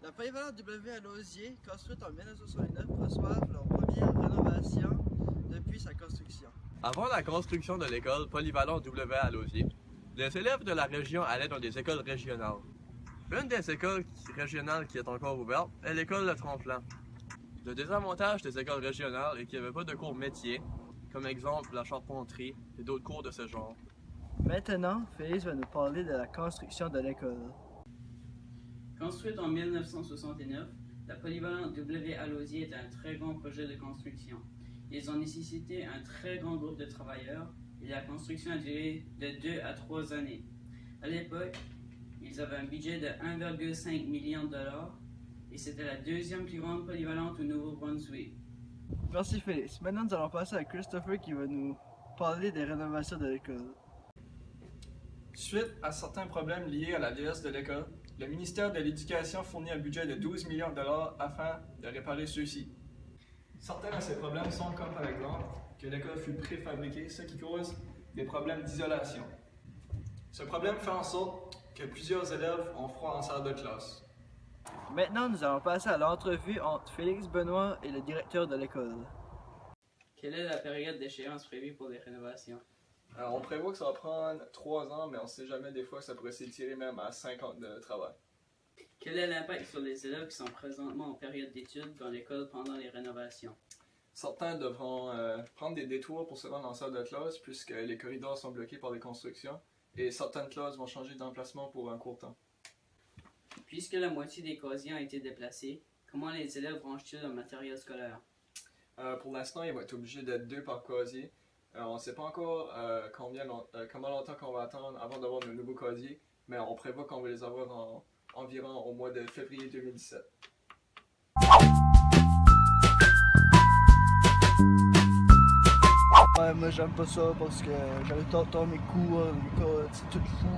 La polyvalente W à Lausier, construite en 1969, reçoit leur première rénovation depuis sa construction. Avant la construction de l'école polyvalente W à Lausier, les élèves de la région allaient dans des écoles régionales. Une des écoles régionales qui est encore ouverte est l'école Le Tremplin. Le désavantage des écoles régionales est qu'il n'y avait pas de cours métiers, comme exemple la charpenterie et d'autres cours de ce genre. Maintenant, Félix va nous parler de la construction de l'école. Construite en 1969, la polyvalente W à Lausier est un très grand projet de construction. Ils ont nécessité un très grand groupe de travailleurs et la construction a duré de 2 à 3 années. À l'époque, ils avaient un budget de 1,5 million de dollars et c'était la deuxième plus grande polyvalente au Nouveau-Brunswick. Merci Félix. Maintenant, nous allons passer à Christopher qui va nous parler des rénovations de l'école. Suite à certains problèmes liés à la vieillesse de l'école, le ministère de l'Éducation fournit un budget de 12 millions de dollars afin de réparer ceux-ci. Certains de ces problèmes sont comme par exemple que l'école fut préfabriquée, ce qui cause des problèmes d'isolation. Ce problème fait en sorte que plusieurs élèves ont froid en salle de classe. Maintenant, nous allons passer à l'entrevue entre Félix Benoît et le directeur de l'école. Quelle est la période d'échéance prévue pour les rénovations? Alors, on prévoit que ça va prendre 3 ans, mais on ne sait jamais, des fois ça pourrait s'étirer même à 5 ans de travail. Quel est l'impact sur les élèves qui sont présentement en période d'études dans l'école pendant les rénovations? Certains devront prendre des détours pour se rendre en salle de classe puisque les corridors sont bloqués par des constructions et certaines classes vont changer d'emplacement pour un court temps. Puisque la moitié des casiers ont été déplacés, comment les élèves rangent-ils leur matériel scolaire? Pour l'instant, il va être obligé d'être 2 par casier. On ne sait pas encore comment longtemps qu'on va attendre avant d'avoir de nouveaux casiers, mais on prévoit qu'on va les avoir environ au mois de février 2017. Ouais, moi j'aime pas ça parce que j'avais tort mes cours, l'école, c'est tout fou,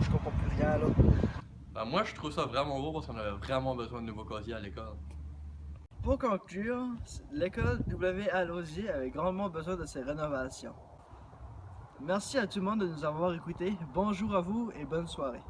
je comprends plus rien là. Moi, je trouve ça vraiment beau parce qu'on avait vraiment besoin de nouveaux casiers à l'école. Pour conclure, l'école W à Lausier avait grandement besoin de ces rénovations. Merci à tout le monde de nous avoir écoutés. Bonjour à vous et bonne soirée.